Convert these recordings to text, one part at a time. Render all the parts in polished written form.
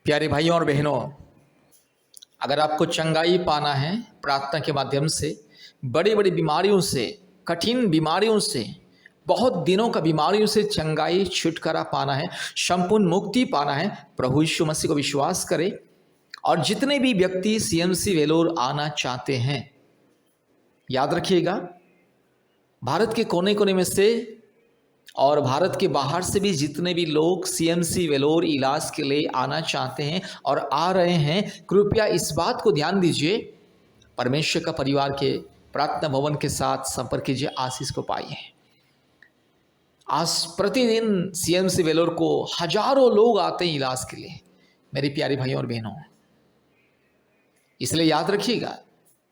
प्यारे भाइयों और बहनों, अगर आपको चंगाई पाना है प्रार्थना के माध्यम से, बड़ी बड़ी बीमारियों से, कठिन बीमारियों से, बहुत दिनों का बीमारियों से चंगाई छुटकारा पाना है, संपूर्ण मुक्ति पाना है, प्रभु यीशु मसीह को विश्वास करें। और जितने भी व्यक्ति सीएमसी वेलोर आना चाहते हैं, याद रखिएगा, भारत के कोने कोने में से और भारत के बाहर से भी जितने भी लोग सीएमसी वेलोर इलाज के लिए आना चाहते हैं और आ रहे हैं, कृपया इस बात को ध्यान दीजिए, परमेश्वर का परिवार के प्रार्थना भवन के साथ संपर्क कीजिए, आशीष को पाइए। आज प्रतिदिन सीएमसी वेलोर को हजारों लोग आते हैं इलाज के लिए, मेरे प्यारे भाइयों और बहनों। इसलिए याद रखिएगा,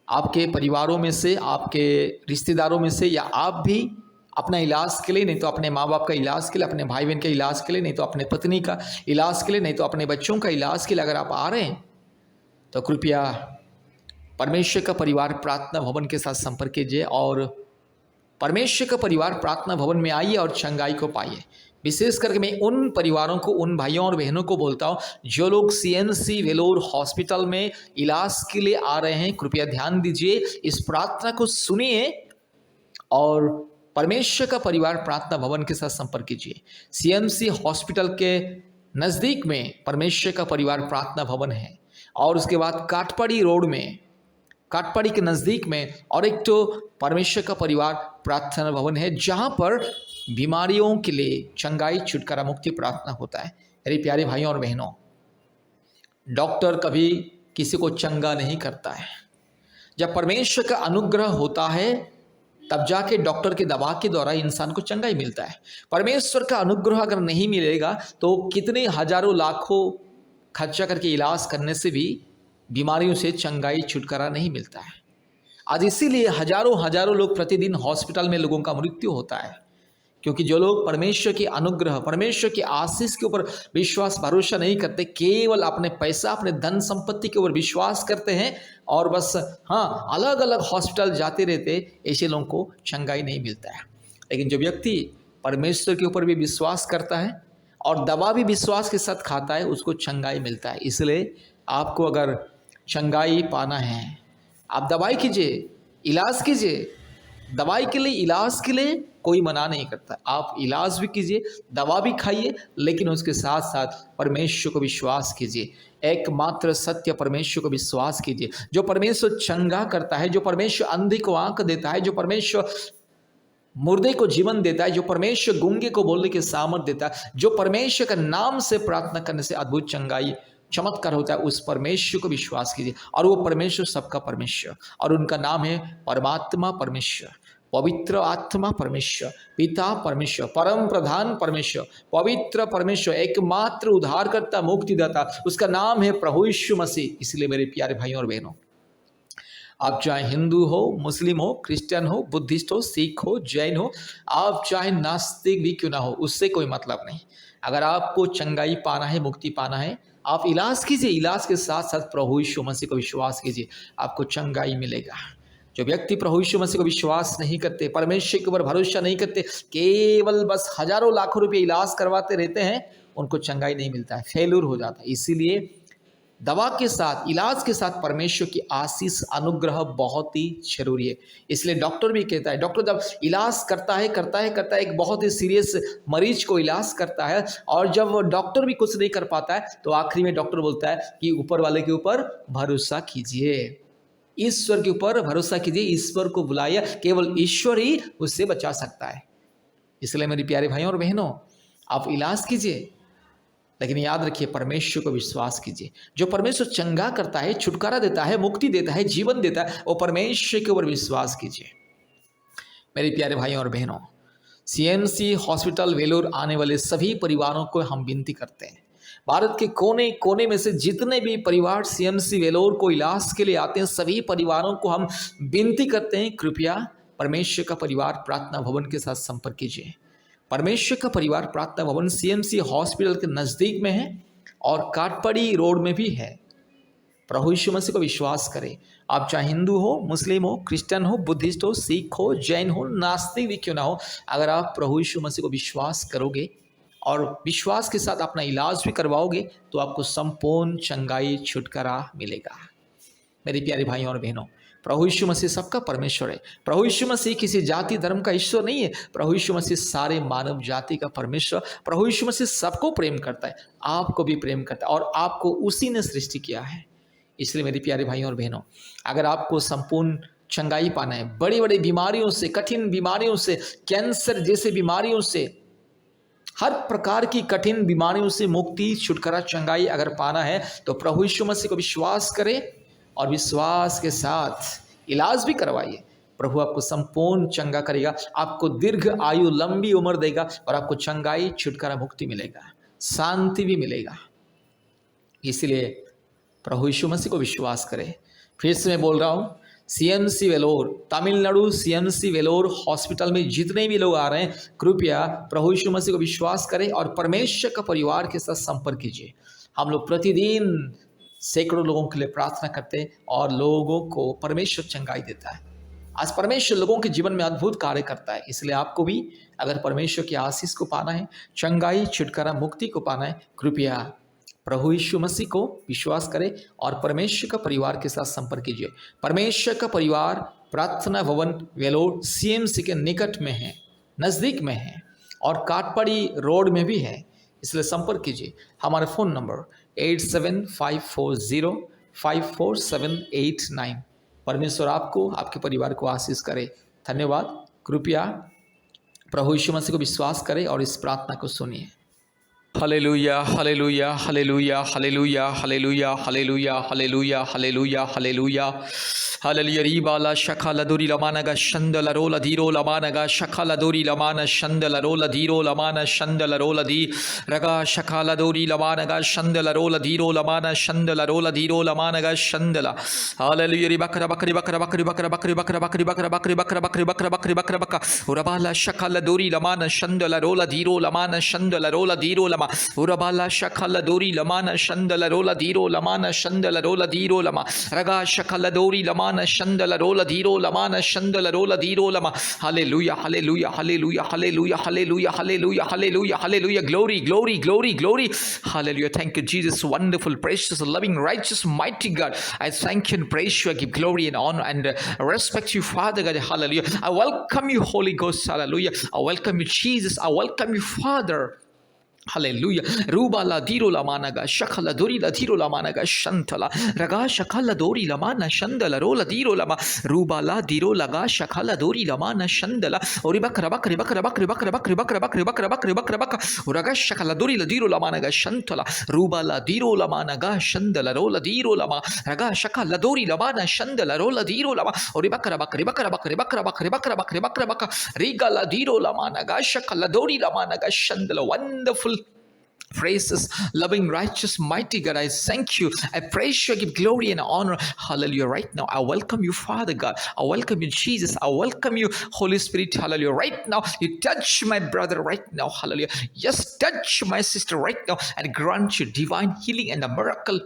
आपके परिवारों में से, आपके रिश्तेदारों में से, या आप भी अपना इलाज के लिए, नहीं तो अपने माँ बाप का इलाज के लिए, अपने भाई बहन के इलाज के लिए, नहीं तो अपने पत्नी का इलाज के लिए, नहीं तो अपने बच्चों का इलाज के लिए अगर आप आ रहे हैं, तो कृपया परमेश्वर का परिवार प्रार्थना भवन के साथ संपर्क कीजिए और परमेश्वर का परिवार प्रार्थना भवन में आइए और चंगाई को पाइए। विशेष करके मैं उन परिवारों को, उन भाइयों और बहनों को बोलता हूँ जो लोग सीएमसी वेलोर हॉस्पिटल में इलाज के लिए आ रहे हैं, कृपया ध्यान दीजिए, इस प्रार्थना को सुनिए और परमेश्वर का परिवार प्रार्थना भवन के साथ संपर्क कीजिए। सीएमसी हॉस्पिटल के नज़दीक में परमेश्वर का परिवार प्रार्थना भवन है, और उसके बाद काटपड़ी रोड में, काटपड़ी के नज़दीक में और एक तो परमेश्वर का परिवार प्रार्थना भवन है, जहाँ पर बीमारियों के लिए चंगाई छुटकारा मुक्ति प्रार्थना होता है। मेरे प्यारे भाइयों और बहनों, डॉक्टर कभी किसी को चंगा नहीं करता है। जब परमेश्वर का अनुग्रह होता है तब जाके डॉक्टर के दवा के द्वारा इंसान को चंगाई मिलता है। परमेश्वर का अनुग्रह अगर नहीं मिलेगा तो कितने हजारों लाखों खर्चा करके इलाज करने से भी बीमारियों से चंगाई छुटकारा नहीं मिलता है। आज इसीलिए हजारों लोग प्रतिदिन हॉस्पिटल में लोगों का मृत्यु होता है, क्योंकि जो लोग परमेश्वर के अनुग्रह, परमेश्वर के आशीष के ऊपर विश्वास भरोसा नहीं करते, केवल अपने पैसा, अपने धन संपत्ति के ऊपर विश्वास करते हैं और बस अलग अलग हॉस्पिटल जाते रहते, ऐसे लोगों को चंगाई नहीं मिलता है। लेकिन जो व्यक्ति परमेश्वर के ऊपर भी विश्वास करता है और दवा भी विश्वास के साथ खाता है, उसको चंगाई मिलता है। इसलिए आपको अगर चंगाई पाना है, आप दवाई कीजिए, इलाज कीजिए। दवाई के लिए, इलाज के लिए कोई मना नहीं करता, आप इलाज भी कीजिए, दवा भी खाइए, लेकिन उसके साथ साथ परमेश्वर को विश्वास कीजिए। एकमात्र सत्य परमेश्वर को विश्वास कीजिए, जो परमेश्वर चंगा करता है, जो परमेश्वर अंधे को आंख देता है, जो परमेश्वर मुर्दे को जीवन देता है, जो परमेश्वर गूंगे को बोलने के सामर्थ्य देता है, जो परमेश्वर का नाम से प्रार्थना करने से अद्भुत चंगाई चमत्कार होता है, उस परमेश्वर को विश्वास कीजिए। और वो परमेश्वर सबका परमेश्वर, और उनका नाम है परमात्मा परमेश्वर, पवित्र आत्मा परमेश्वर, पिता परमेश्वर, परम प्रधान परमेश्वर, पवित्र परमेश्वर, एकमात्र उद्धारकर्ता, मुक्तिदाता, उसका नाम है प्रभु यीशु मसीह। इसलिए मेरे प्यारे भाइयों और बहनों, आप चाहे हिंदू हो, मुस्लिम हो, क्रिश्चियन हो, बुद्धिस्ट हो, सिख हो, जैन हो, आप चाहे नास्तिक भी क्यों ना हो, उससे कोई मतलब नहीं। अगर आपको चंगाई पाना है, मुक्ति पाना है, आप इलाज कीजिए, इलाज के साथ साथ प्रभु यीशु मसीह को विश्वास कीजिए, आपको चंगाई मिलेगा। जो व्यक्ति प्रभु यीशु मसीह को विश्वास नहीं करते, परमेश्वर के ऊपर भरोसा नहीं करते, केवल बस हजारों लाखों रुपये इलाज करवाते रहते हैं, उनको चंगाई नहीं मिलता है, फेल्यूर हो जाता है। इसीलिए दवा के साथ, इलाज के साथ परमेश्वर की आशीष, अनुग्रह बहुत ही जरूरी है। इसलिए डॉक्टर भी कहता है, डॉक्टर जब इलाज करता है, एक बहुत ही सीरियस मरीज को इलाज करता है, और जब डॉक्टर भी कुछ नहीं कर पाता है, तो आखिरी में डॉक्टर बोलता है कि ऊपर वाले के ऊपर भरोसा कीजिए, ईश्वर के ऊपर भरोसा कीजिए, ईश्वर को बुलाइए, केवल ईश्वर ही उससे बचा सकता है। इसलिए मेरे प्यारे भाइयों और बहनों, आप इलाज कीजिए, लेकिन याद रखिए, परमेश्वर को विश्वास कीजिए। जो परमेश्वर चंगा करता है, छुटकारा देता है, मुक्ति देता है, जीवन देता है, वो परमेश्वर के ऊपर विश्वास कीजिए। मेरे प्यारे भाइयों और बहनों, सीएमसी हॉस्पिटल वेलोर आने वाले सभी परिवारों को हम विनती करते हैं, भारत के कोने कोने में से जितने भी परिवार सीएमसी वेलोर को इलाज के लिए आते हैं, सभी परिवारों को हम विनती करते हैं, कृपया परमेश्वर का परिवार प्रार्थना भवन के साथ संपर्क कीजिए। परमेश्वर का परिवार प्रार्थना भवन सीएमसी हॉस्पिटल के नज़दीक में है और काटपड़ी रोड में भी है। प्रभु यीशु मसीह को विश्वास करें। आप चाहे हिंदू हो, मुस्लिम हो, क्रिश्चियन हो, बुद्धिस्ट हो, सिख हो, जैन हो, नास्तिक भी क्यों ना हो, अगर आप प्रभु यीशु मसीह को विश्वास करोगे और विश्वास के साथ अपना इलाज भी करवाओगे तो आपको संपूर्ण चंगाई छुटकारा मिलेगा। मेरे प्यारे भाइयों और बहनों, प्रभु यीशु मसीह सबका परमेश्वर है। प्रभु यीशु मसीह किसी जाति धर्म का ईश्वर नहीं है। प्रभु यीशु मसीह सारे मानव जाति का परमेश्वर। प्रभु यीशु मसीह सबको प्रेम करता है, आपको भी प्रेम करता है, और आपको उसी ने सृष्टि किया है। इसलिए मेरे प्यारे भाइयों और बहनों, अगर आपको संपूर्ण चंगाई पाना है, बड़ी बड़ी बीमारियों से, कठिन बीमारियों से, कैंसर जैसे बीमारियों से, हर प्रकार की कठिन बीमारियों से मुक्ति, छुटकारा, चंगाई अगर पाना है तो प्रभु यीशु मसीह को विश्वास करें और विश्वास के साथ इलाज भी करवाइए। प्रभु आपको संपूर्ण चंगा करेगा, आपको दीर्घ आयु, लंबी उम्र देगा और आपको चंगाई, छुटकारा, मुक्ति मिलेगा, शांति भी मिलेगा। इसलिए प्रभु यीशु मसीह को विश्वास करें। फिर से मैं बोल रहा हूँ, CMC Vellore, Tamil Nadu CMC Vellore hospital में जितने भी लोग आ रहे हैं, कृपया प्रभु यीशु मसीह को विश्वास करें और परमेश्वर का परिवार के साथ संपर्क कीजिए। हम लोग प्रतिदिन सैकड़ों लोगों के लिए प्रार्थना करते हैं और लोगों को परमेश्वर चंगाई देता है। आज परमेश्वर लोगों के जीवन में अद्भुत कार्य करता है। इसलिए आपको भी अगर परमेश्वर की आशीष को पाना है, चंगाई, छुटकारा, मुक्ति को पाना है, कृपया प्रभु यीशु मसीह को विश्वास करें और परमेश्वर का परिवार के साथ संपर्क कीजिए। परमेश्वर का परिवार प्रार्थना भवन वेलोर सीएमसी के निकट में है, नज़दीक में है और काटपड़ी रोड में भी है। इसलिए संपर्क कीजिए। हमारा फ़ोन नंबर 8754054789। परमेश्वर आपको, आपके परिवार को आशीष करे। धन्यवाद। कृपया प्रभु यीशु मसीह को विश्वास करें और इस प्रार्थना को सुनिए। Hallelujah, hallelujah, hallelujah, hallelujah, hallelujah, hallelujah, hallelujah, hallelujah, hallelujah, hallelujah. रीबाला शखाला दूरी लमानगा शंदला रोला धीरो लमानगा शखाला दूरी लमाना शंदला रोला धीरो लमाना शंदला रोला धी रगा शखाला दूरी लमानगा शंदला रोला धीरो लमाना शंदला रोला धीरो लमानगा शंदला। हालेलुया। री बकरा बकरी बकरा बकरी बकरा बकरी बकरा बकरी बकरा बकरी बकरा बकरी बकरा बकरी बकरा बका उरबाला शखाला दूरी लमाना शंदला रोला धीरो लमाना शंदला रोला धीरो लमा उरबाला शखाला दूरी लमाना शंदला रोला धीरो लमाना शंदला रोला धीरो लमा रगा शखाला दूरी लमाना शंदला रोला धीरो लमाना शंदला रोला धीरो लमा। Hallelujah, hallelujah, hallelujah, hallelujah, hallelujah, hallelujah, hallelujah, hallelujah. Glory, glory, glory, glory. Hallelujah. Thank you, Jesus. Wonderful, precious, loving, righteous, mighty God. I thank you and praise you. I give glory and honor and respect you, Father God. Hallelujah. I welcome you, Holy Ghost. Hallelujah. I welcome you, Jesus. I welcome you, Father. Hallelujah. Rubala diro la managa shakala dori la diro la managa shantala raga shakala dori la mana shandala rola diro la ma rubala diro laga shakala dori la mana shandala ori bakra bakri bakra bakri bakra bakri bakra bakri bakra bakri bakra bakra raga shakala dori la diro la managa shantala rubala diro la managa shandala rola diro la ma raga shakala dori la mana shandala rola diro la ma ori bakra bakri bakra bakri bakra bakri bakra bakri bakra bakra riga la diro la managa shakala dori la managa shandala. Wonderful, praises, loving, righteous, mighty God, I thank you. I praise you. I give glory and honor. Hallelujah. Right now, I welcome you, Father God. I welcome you, Jesus. I welcome you, Holy Spirit. Hallelujah. Right now, you touch my brother right now. Hallelujah. Just touch my sister right now and grant you divine healing and a miracle.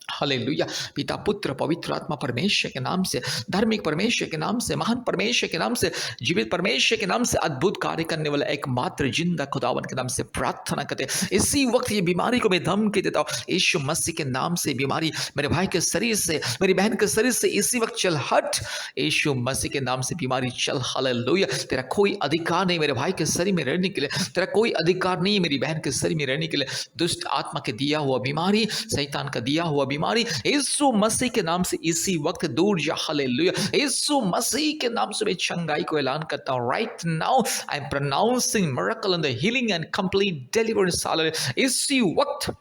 Hallelujah. पिता, पुत्र, पवित्र आत्मा परमेश्वर के नाम से, धार्मिक परमेश्वर के नाम से, महान परमेश्वर के नाम से, जीवित परमेश्वर के नाम से, अद्भुत कार्य करने वाला एकमात्र जिंदा खुदावन के नाम से प्रार्थना करते हैं। इसी वक्त ये बीमारी को मैं धमकी देता हूँ, यीशु मसीह के नाम से बीमारी मेरे भाई के शरीर से, मेरी बहन के शरीर से इसी वक्त चल हट। यीशु मसीह के नाम से बीमारी चल। हालेलुया। तेरा कोई अधिकार नहीं मेरे भाई के शरीर में रहने के लिए, तेरा कोई अधिकार नहीं मेरी बहन के शरीर में रहने के लिए। दुष्ट आत्मा के दिया हुआ बीमारी, शैतान का दिया हुआ बीमारी यीशु मसीह के नाम से इसी वक्त दूर जा। हालेलुया। यीशु मसीह के नाम से मैं चंगाई को ऐलान करता हूं। Right now I am pronouncing miracle and the healing and complete deliverance. Hallelujah. इसी वक्त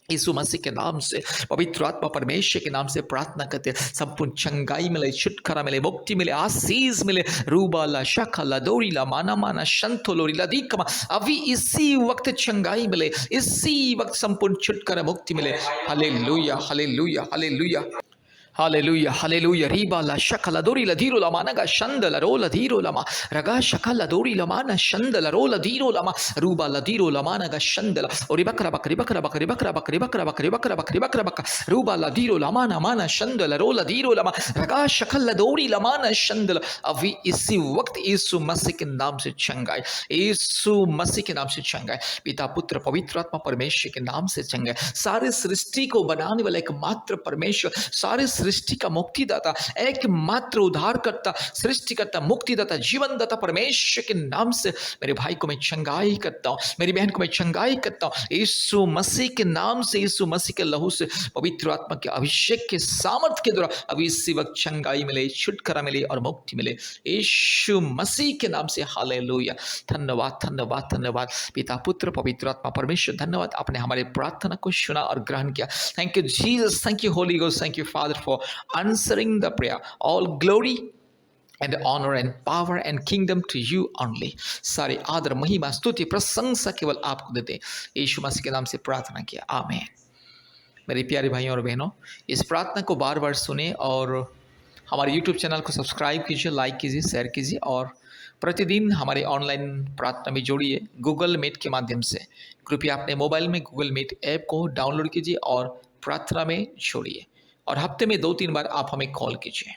यीशु मसीह के नाम से, पवित्र आत्मा परमेश्वर के नाम से प्रार्थना करते हैं, संपूर्ण चंगाई मिले, छुटकारा मिले, मुक्ति मिले, आशीष मिले। रूबाला शखाला दोरीला माना माना शंतोलोरीला दीकमा। अभी इसी वक्त चंगाई मिले, इसी वक्त संपूर्ण छुटकारा मुक्ति मिले। Hallelujah, hallelujah, hallelujah, hallelujah hallelujah रीबा ला शकला दोरी लधीरो लमाना गा शंदल रो लधीरो लमा रगा शकला दोरी लमाना शंदल रो लधीरो लमा रूबा लधीरो लमाना गा शंदल और बकरा बकरी बकरा बकरी बकरा बकरी बकरा बकरी बकरा बकरी बकरा बकरा रूबा लधीरो लमाना माना शंदल रो लधीरो लमा रगा शकला दोरी लमाना शंदल। अभी इसी वक्त यीशु मसीह के नाम से चंगाई, यीशु मसीह के नाम से चंगाई, पिता पुत्र पवित्र आत्मा परमेश्वर के नाम से चंगाई। सारे सृष्टि को बनाने वाला एकमात्र परमेश्वर, सारे सृष्टि का मुक्तिदाता, एकमात्र उद्धारकर्ता, सृष्टिकर्ता, मुक्तिदाता, जीवनदाता परमेश्वर के नाम से मेरे भाई को मैं चंगाई करता हूँ, मेरी बहन को मैं चंगाई करता हूँ यीशु मसीह के नाम से, यीशु मसीह के लहू से, पवित्र आत्मा के अभिषेक के सामर्थ के द्वारा अभी इसी वक्त चंगाई मिले, छुटकारा मिले और मुक्ति मिले यीशु मसीह के नाम से। हालेलुया। धन्यवाद धन्यवाद धन्यवाद पिता पुत्र पवित्र आत्मा परमेश्वर, धन्यवाद आपने हमारे प्रार्थना को सुना और ग्रहण किया। Thank you Jesus, thank you Holi ghost, thank you father for answering the prayer. All glory and honor and power and kingdom to you only. सारे आदर महिमा स्तुति प्रशंसा केवल आपको देते हैं। यीशु मसीह के नाम से प्रार्थना किया, आमीन। मेरे प्यारे भाइयों और बहनों, इस प्रार्थना को बार बार सुने और हमारे YouTube चैनल को सब्सक्राइब कीजिए, लाइक कीजिए, शेयर कीजिए और प्रतिदिन हमारे ऑनलाइन प्रार्थना में जोड़िए गूगल मीट के माध्यम से। कृपया अपने मोबाइल में गूगल मीट ऐप को डाउनलोड कीजिए और प्रार्थना में जोड़िए और हफ्ते में 2-3 बार आप हमें कॉल कीजिए।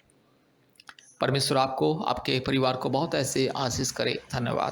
परमेश्वर आपको, आपके परिवार को बहुत ऐसे आशीष करे। धन्यवाद।